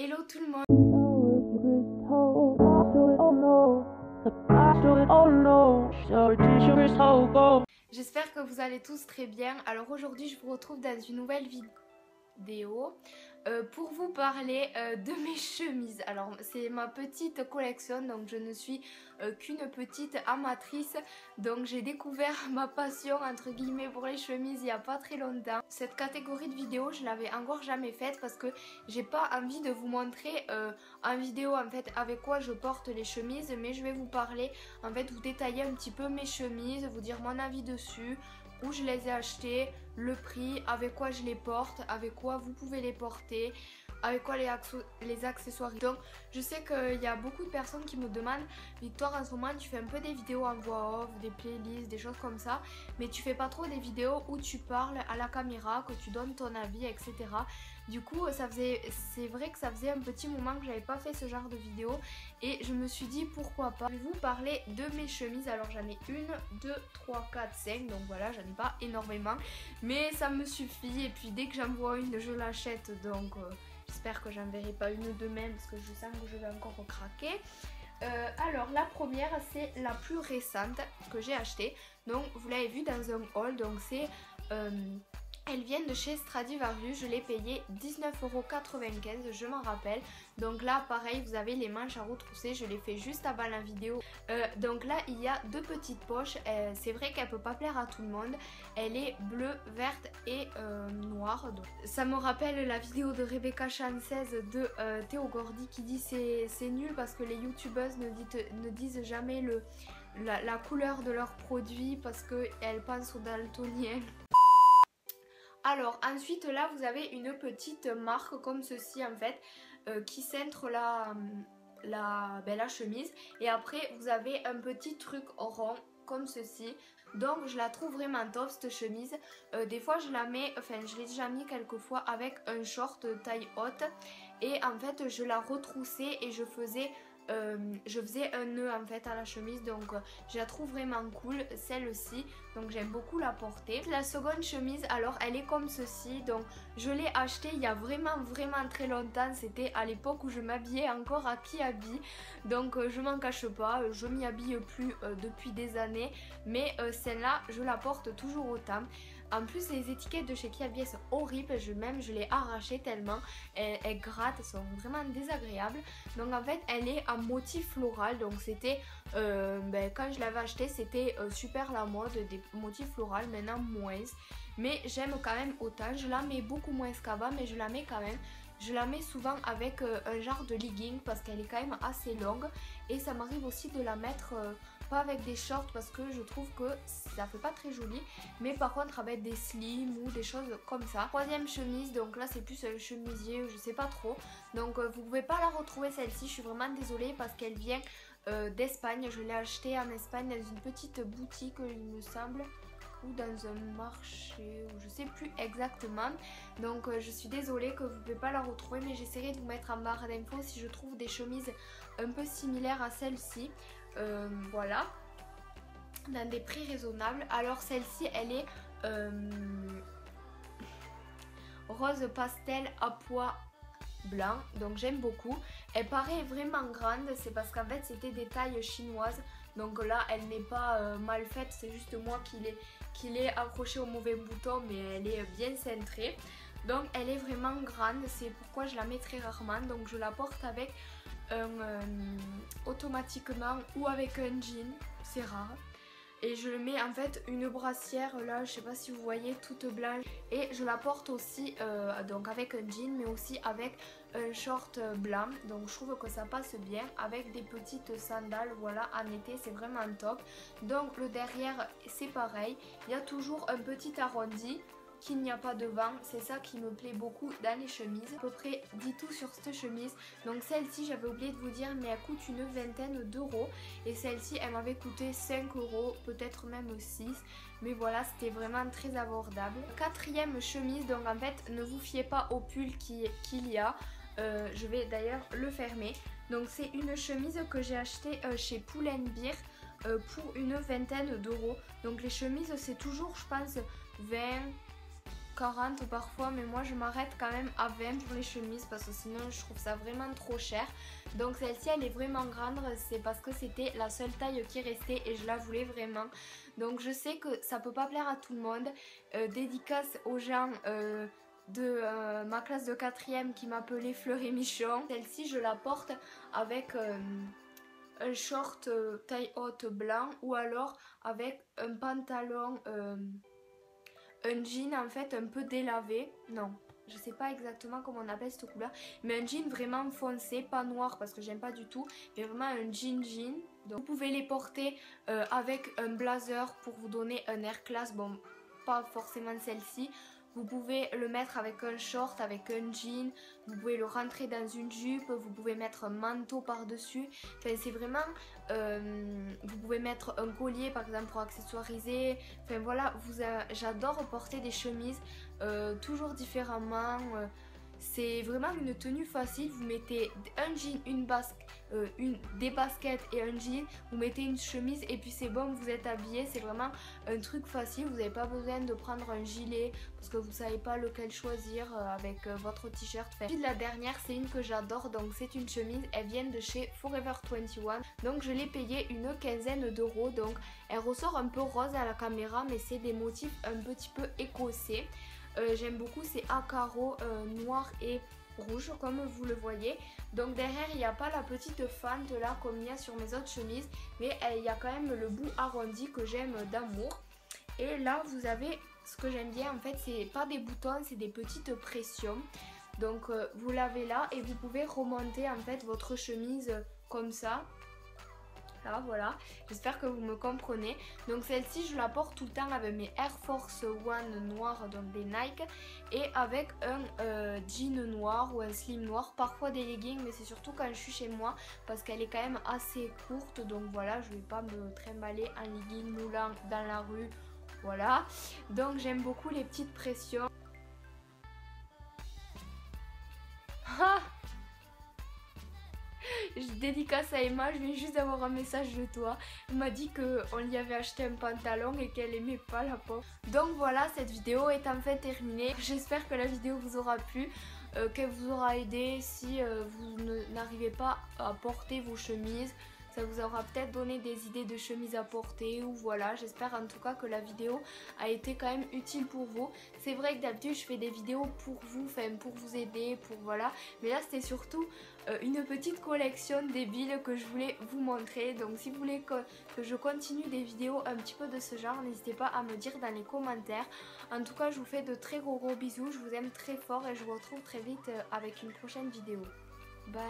Hello tout le monde. J'espère que vous allez tous très bien. Alors aujourd'hui je vous retrouve dans une nouvelle vidéo pour vous parler de mes chemises. Alors c'est ma petite collection, donc je ne suis qu'une petite amatrice, donc j'ai découvert ma passion entre guillemets pour les chemises il n'y a pas très longtemps. Cette catégorie de vidéos je l'avais encore jamais faite parce que j'ai pas envie de vous montrer en vidéo en fait avec quoi je porte les chemises, mais je vais vous parler, en fait vous détailler un petit peu mes chemises, vous dire mon avis dessus, où je les ai achetées, le prix, avec quoi je les porte, avec quoi vous pouvez les porter, avec quoi les accessoires. Donc je sais qu'il y a beaucoup de personnes qui me demandent: Victoire, en ce moment tu fais un peu des vidéos en voix off, des playlists, des choses comme ça, mais tu fais pas trop des vidéos où tu parles à la caméra, que tu donnes ton avis, etc. Du coup c'est vrai que ça faisait un petit moment que j'avais pas fait ce genre de vidéo et je me suis dit pourquoi pas. Je vais vous parler de mes chemises. Alors j'en ai 1, 2, 3, 4, 5, donc voilà, j'en ai pas énormément mais ça me suffit, et puis dès que j'en vois une je l'achète, donc j'espère que j'en verrai pas une demain parce que je sens que je vais encore craquer. Alors la première, c'est la plus récente que j'ai achetée, donc vous l'avez vu dans un haul, donc c'est elles viennent de chez Stradivarius, je l'ai payé 19,95 €, je m'en rappelle. Donc là pareil, vous avez les manches à retrousser, je l'ai fait juste avant la vidéo. Donc là il y a deux petites poches, c'est vrai qu'elle peut pas plaire à tout le monde. Elle est bleue, verte et noire. Donc, ça me rappelle la vidéo de Rebecca Chances de Théo Gordy qui dit c'est nul parce que les youtubeuses ne disent jamais la couleur de leurs produits parce qu'elles pensent aux daltoniens. Alors ensuite là vous avez une petite marque comme ceci en fait qui centre la chemise, et après vous avez un petit truc rond comme ceci. Donc je la trouve vraiment top cette chemise. Des fois je la mets, enfin je l'ai déjà mis quelques fois avec un short taille haute, et en fait je la retroussais et je faisais un nœud en fait à la chemise, donc je la trouve vraiment cool celle-ci, donc j'aime beaucoup la porter. La seconde chemise, alors elle est comme ceci, donc je l'ai achetée il y a vraiment très longtemps, c'était à l'époque où je m'habillais encore à Kiabi, donc je m'en cache pas, je m'y habille plus depuis des années, mais celle-là je la porte toujours autant. En plus les étiquettes de chez Kiabi sont horribles, je l'ai arrachée tellement elles grattent, elles sont vraiment désagréables. Donc en fait elle est en motif floral, donc c'était quand je l'avais achetée c'était super la mode des motifs floraux, maintenant moins, mais j'aime quand même autant. Je la mets beaucoup moins qu'avant, mais je la mets quand même. Je la mets souvent avec un genre de legging parce qu'elle est quand même assez longue, et ça m'arrive aussi de la mettre pas avec des shorts parce que je trouve que ça fait pas très joli, mais par contre avec des slims ou des choses comme ça. Troisième chemise, donc là c'est plus un chemisier, je sais pas trop, donc vous pouvez pas la retrouver celle-ci, je suis vraiment désolée parce qu'elle vient d'Espagne. Je l'ai achetée en Espagne dans une petite boutique il me semble, ou dans un marché, ou je sais plus exactement, donc je suis désolée que vous ne pouvez pas la retrouver, mais j'essaierai de vous mettre en barre d'infos si je trouve des chemises un peu similaires à celle-ci. Voilà, dans des prix raisonnables. Alors celle-ci elle est rose pastel à pois blanc, donc j'aime beaucoup. Elle paraît vraiment grande, c'est parce qu'en fait c'était des tailles chinoises, donc là elle n'est pas mal faite, c'est juste moi qui l'ai accrochée au mauvais bouton, mais elle est bien cintrée, donc elle est vraiment grande, c'est pourquoi je la mets très rarement. Donc je la porte avec automatiquement ou avec un jean, c'est rare. Et je mets en fait une brassière là, je sais pas si vous voyez, toute blanche, et je la porte aussi donc avec un jean, mais aussi avec un short blanc, donc je trouve que ça passe bien avec des petites sandales. Voilà, en été c'est vraiment top. Donc le derrière c'est pareil, il y a toujours un petit arrondi qu'il n'y a pas devant, c'est ça qui me plaît beaucoup dans les chemises. À peu près dit tout sur cette chemise. Donc celle-ci j'avais oublié de vous dire, mais elle coûte une vingtaine d'euros, et celle-ci elle m'avait coûté 5 €, peut-être même 6, mais voilà, c'était vraiment très abordable. Quatrième chemise, donc en fait ne vous fiez pas au pull qu'il y a, je vais d'ailleurs le fermer. Donc c'est une chemise que j'ai achetée chez Pull&Bear pour une vingtaine d'euros. Donc les chemises c'est toujours je pense 20 40 parfois, mais moi je m'arrête quand même à 20 pour les chemises parce que sinon je trouve ça vraiment trop cher. Donc celle-ci elle est vraiment grande, c'est parce que c'était la seule taille qui restait et je la voulais vraiment. Donc je sais que ça peut pas plaire à tout le monde. Dédicace aux gens de ma classe de 4e qui m'appelait Fleur et Michon. Celle-ci je la porte avec un short taille haute blanc ou alors avec un pantalon, un jean en fait un peu délavé. Non, je sais pas exactement comment on appelle cette couleur, mais un jean vraiment foncé, pas noir parce que j'aime pas du tout, mais vraiment un jean. Donc vous pouvez les porter avec un blazer pour vous donner un air classe. Bon, pas forcément celle-ci. Vous pouvez le mettre avec un short, avec un jean, vous pouvez le rentrer dans une jupe, vous pouvez mettre un manteau par-dessus. Enfin, c'est vraiment... vous pouvez mettre un collier par exemple pour accessoiriser. Enfin voilà, j'adore porter des chemises toujours différemment. C'est vraiment une tenue facile, vous mettez un jean, des baskets et un jean, vous mettez une chemise et puis c'est bon, vous êtes habillé. C'est vraiment un truc facile, vous n'avez pas besoin de prendre un gilet parce que vous savez pas lequel choisir avec votre t-shirt. Enfin, la dernière c'est une que j'adore, donc c'est une chemise, elle vient de chez Forever 21, donc je l'ai payée une quinzaine d'euros. Donc elle ressort un peu rose à la caméra mais c'est des motifs un petit peu écossais. J'aime beaucoup, c'est à carreaux noir et rouge comme vous le voyez. Donc derrière il n'y a pas la petite fente là comme il y a sur mes autres chemises, mais il y a quand même le bout arrondi que j'aime d'amour. Et là vous avez ce que j'aime bien en fait, c'est pas des boutons, c'est des petites pressions. Donc vous l'avez là et vous pouvez remonter en fait votre chemise comme ça. Là voilà, j'espère que vous me comprenez. Donc celle-ci je la porte tout le temps avec mes Air Force One noirs, donc des Nike, et avec un jean noir ou un slim noir, parfois des leggings, mais c'est surtout quand je suis chez moi parce qu'elle est quand même assez courte. Donc voilà, je vais pas me trimballer un legging moulant dans la rue. Voilà, donc j'aime beaucoup les petites pressions. Je dédicace à Emma, je viens juste d'avoir un message de toi. Elle m'a dit qu'on lui avait acheté un pantalon et qu'elle aimait pas la pauvre. Donc voilà, cette vidéo est enfin terminée. J'espère que la vidéo vous aura plu, qu'elle vous aura aidé si vous n'arrivez pas à porter vos chemises. Ça vous aura peut-être donné des idées de chemises à porter ou voilà. J'espère en tout cas que la vidéo a été quand même utile pour vous. C'est vrai que d'habitude je fais des vidéos pour vous, enfin pour vous aider, pour voilà. Mais là c'était surtout une petite collection débile que je voulais vous montrer. Donc si vous voulez que je continue des vidéos un petit peu de ce genre, n'hésitez pas à me dire dans les commentaires. En tout cas je vous fais de très gros bisous, je vous aime très fort et je vous retrouve très vite avec une prochaine vidéo. Bye!